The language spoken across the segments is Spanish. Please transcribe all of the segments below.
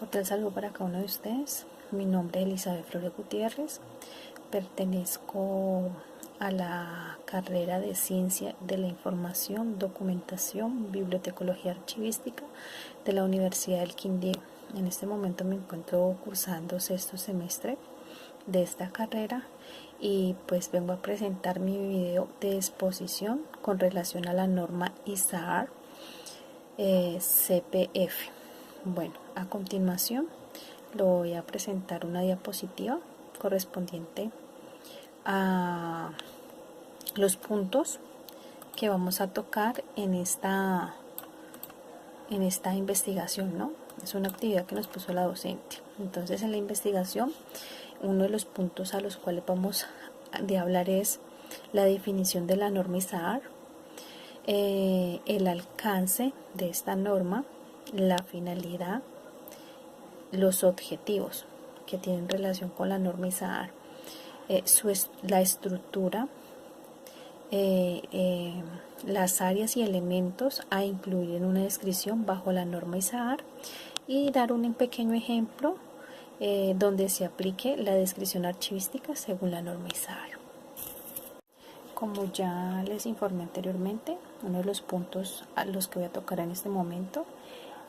Cordial saludo para cada uno de ustedes. Mi nombre es Elizabeth Flores Gutiérrez. Pertenezco a la carrera de Ciencia de la Información, Documentación, Bibliotecología Archivística de la Universidad del Quindío. En este momento me encuentro cursando sexto semestre de esta carrera y pues vengo a presentar mi video de exposición con relación a la norma ISAAR CPF. Bueno, a continuación lo voy a presentar una diapositiva correspondiente a los puntos que vamos a tocar en esta investigación, ¿no? Es una actividad que nos puso la docente. Entonces, en la investigación, uno de los puntos a los cuales vamos a hablar es la definición de la norma ISAAR, el alcance de esta norma, la finalidad, los objetivos que tienen relación con la norma ISAAR, la estructura, las áreas y elementos a incluir en una descripción bajo la norma ISAAR y dar un pequeño ejemplo donde se aplique la descripción archivística según la norma ISAAR. Como ya les informé anteriormente, uno de los puntos a los que voy a tocar en este momento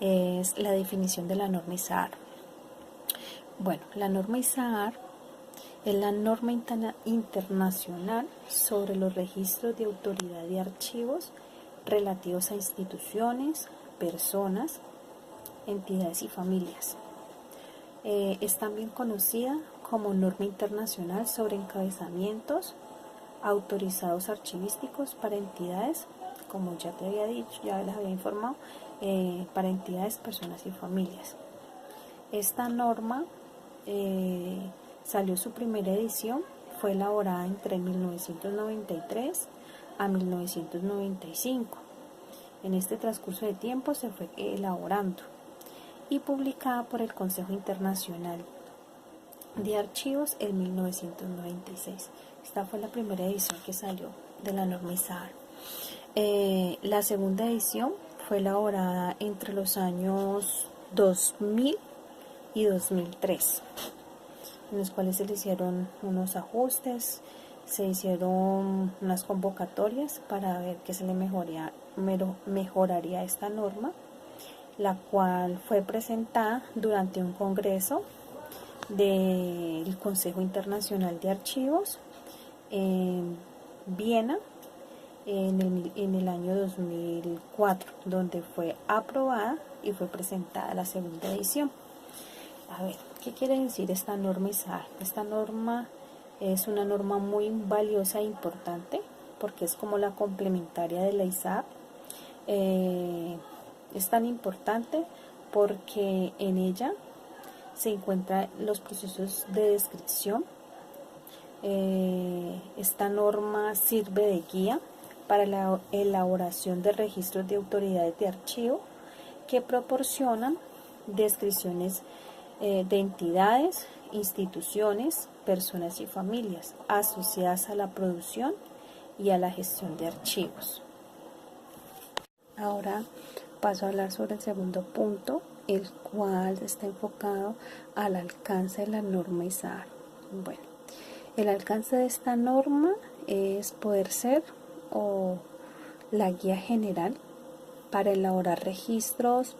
es la definición de la norma ISAAR. Bueno, la norma ISAAR es la norma internacional sobre los registros de autoridad de archivos relativos a instituciones, personas, entidades y familias. Es también conocida como norma internacional sobre encabezamientos autorizados archivísticos para entidades, como ya te había dicho, ya les había informado, para entidades, personas y familias. Esta norma salió su primera edición, fue elaborada entre 1993 a 1995. En este transcurso de tiempo se fue elaborando y publicada por el Consejo Internacional de Archivos en 1996. Esta fue la primera edición que salió de la norma ISAAR. La segunda edición fue elaborada entre los años 2000 y 2003, en los cuales se le hicieron unos ajustes, se hicieron unas convocatorias para ver qué se le mejoraría esta norma, la cual fue presentada durante un congreso del Consejo Internacional de Archivos en Viena en el año 2004, donde fue aprobada y fue presentada la segunda edición. A ver, ¿qué quiere decir esta norma ISAAR? Esta norma es una norma muy valiosa e importante porque es como la complementaria de la ISAAR. Es tan importante porque en ella se encuentran los procesos de descripción. Esta norma sirve de guía para la elaboración de registros de autoridades de archivo que proporcionan descripciones de entidades, instituciones, personas y familias asociadas a la producción y a la gestión de archivos. Ahora paso a hablar sobre el segundo punto, el cual está enfocado al alcance de la norma ISAAR. Bueno, el alcance de esta norma es poder ser la guía general para elaborar registros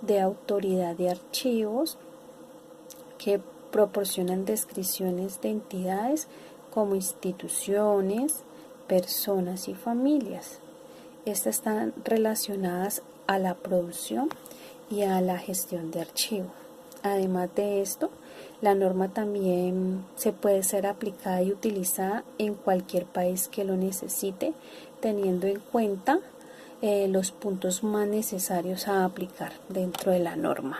de autoridad de archivos que proporcionan descripciones de entidades como instituciones, personas y familias. Estas están relacionadas a la producción y a la gestión de archivo. Además de esto, la norma también se puede ser aplicada y utilizada en cualquier país que lo necesite, teniendo en cuenta los puntos más necesarios a aplicar dentro de la norma.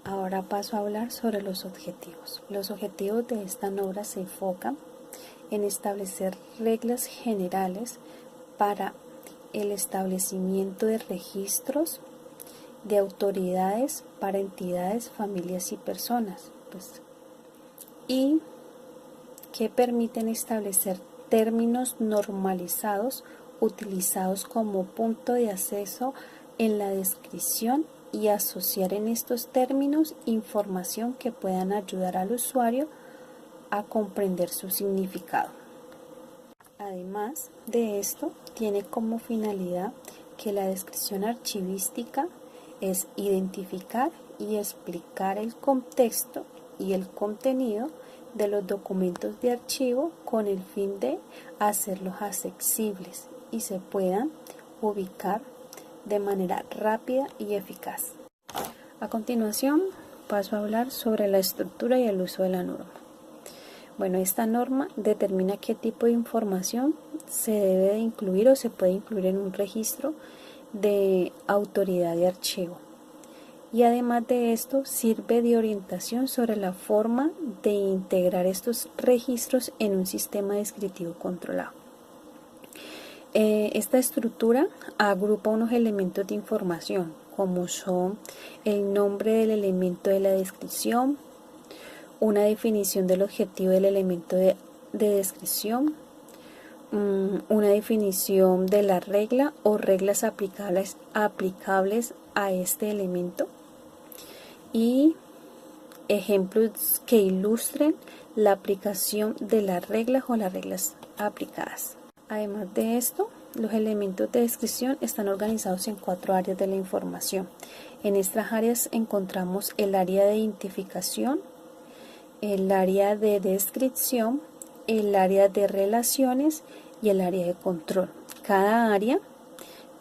Ahora paso a hablar sobre los objetivos. Los objetivos de esta norma se enfocan en establecer reglas generales para el establecimiento de registros de autoridades para entidades, familias y personas, y que permiten establecer términos normalizados utilizados como punto de acceso en la descripción y asociar en estos términos información que puedan ayudar al usuario a comprender su significado. Además de esto, tiene como finalidad que la descripción archivística es identificar y explicar el contexto y el contenido de los documentos de archivo con el fin de hacerlos accesibles y se puedan ubicar de manera rápida y eficaz. A continuación paso a hablar sobre la estructura y el uso de la norma. Bueno, esta norma determina qué tipo de información se debe de incluir o se puede incluir en un registro de autoridad de archivo. Y además de esto, sirve de orientación sobre la forma de integrar estos registros en un sistema descriptivo controlado. Esta estructura agrupa unos elementos de información, como son el nombre del elemento de la descripción, una definición del objetivo del elemento de descripción, una definición de la regla o reglas aplicables a este elemento y ejemplos que ilustren la aplicación de las reglas o las reglas aplicadas. Además de esto, los elementos de descripción están organizados en 4 áreas de la información. En estas áreas encontramos el área de identificación, el área de descripción, el área de relaciones y el área de control. Cada área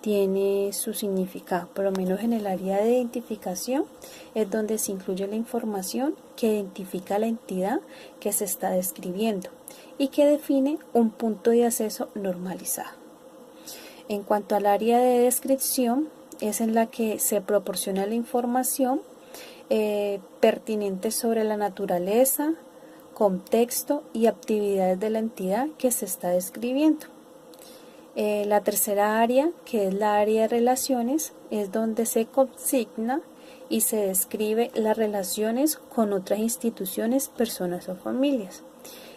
tiene su significado, por lo menos en el área de identificación es donde se incluye la información que identifica la entidad que se está describiendo y que define un punto de acceso normalizado. En cuanto al área de descripción, es en la que se proporciona la información pertinente sobre la naturaleza, contexto y actividades de la entidad que se está describiendo. La tercera área, que es la área de relaciones, es donde se consigna y se describe las relaciones con otras instituciones, personas o familias.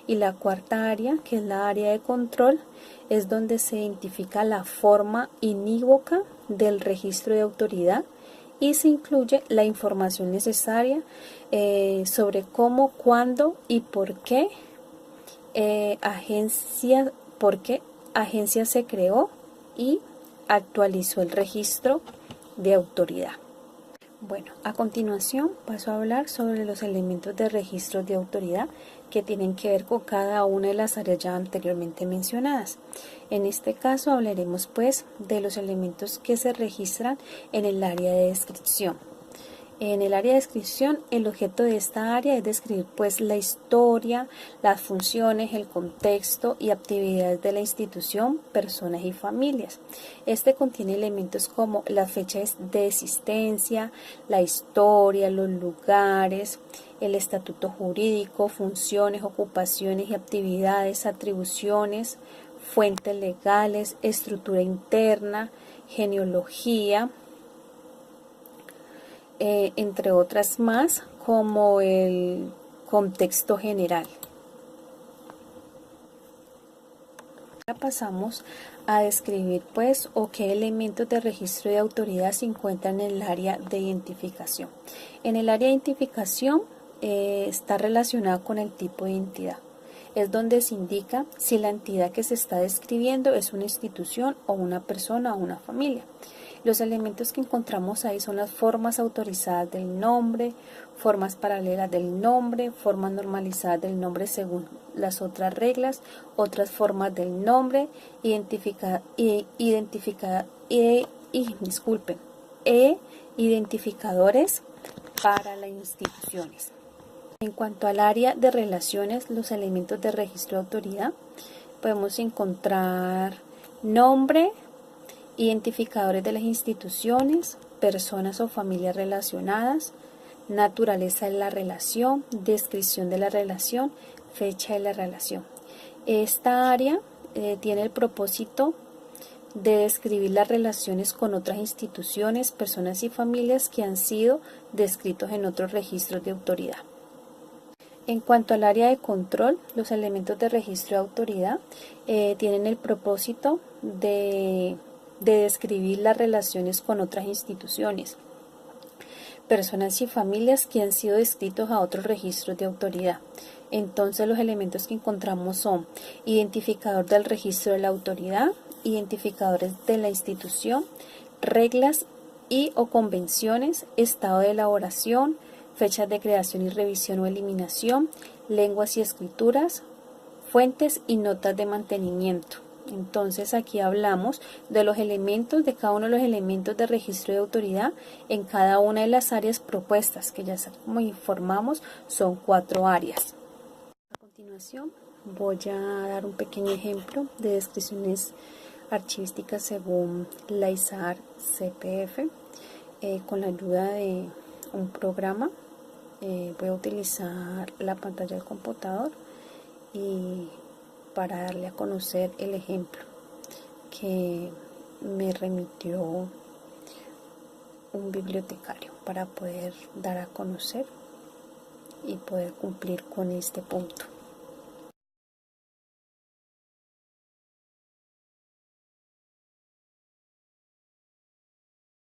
Y la cuarta área, que es la área de control, es donde se identifica la forma inívoca del registro de autoridad y se incluye la información necesaria sobre cómo, cuándo y por qué agencia se creó y actualizó el registro de autoridad. Bueno, a continuación paso a hablar sobre los elementos de registro de autoridad que tienen que ver con cada una de las áreas ya anteriormente mencionadas. En este caso hablaremos pues de los elementos que se registran en el área de descripción. En el área de descripción, el objeto de esta área es describir pues la historia, las funciones, el contexto y actividades de la institución, personas y familias. Este contiene elementos como la fecha de existencia, la historia, los lugares, el estatuto jurídico, funciones, ocupaciones y actividades, atribuciones, fuentes legales, estructura interna, genealogía, entre otras más, como el contexto general. Ahora pasamos a describir pues o qué elementos de registro de autoridad se encuentran en el área de identificación. En el área de identificación está relacionada con el tipo de entidad. Es donde se indica si la entidad que se está describiendo es una institución o una persona o una familia. Los elementos que encontramos ahí son las formas autorizadas del nombre, formas paralelas del nombre, formas normalizadas del nombre según las otras reglas, otras formas del nombre, identificadores para las instituciones. En cuanto al área de relaciones, los elementos de registro de autoridad, podemos encontrar nombre, identificadores de las instituciones, personas o familias relacionadas, naturaleza de la relación, descripción de la relación, fecha de la relación. Esta área tiene el propósito de describir las relaciones con otras instituciones, personas y familias que han sido descritos en otros registros de autoridad. En cuanto al área de control, los elementos de registro de autoridad tienen el propósito de describir las relaciones con otras instituciones, personas y familias que han sido descritos a otros registros de autoridad. Entonces los elementos que encontramos son identificador del registro de la autoridad, identificadores de la institución, reglas y o convenciones, estado de elaboración, fechas de creación y revisión o eliminación, lenguas y escrituras, fuentes y notas de mantenimiento. Entonces aquí hablamos de los elementos, de cada uno de los elementos de registro de autoridad en cada una de las áreas propuestas, que ya como informamos son 4 áreas. A continuación voy a dar un pequeño ejemplo de descripciones archivísticas según la ISAR CPF con la ayuda de un programa. Voy a utilizar la pantalla del computador y para darle a conocer el ejemplo que me remitió un bibliotecario para poder dar a conocer y poder cumplir con este punto.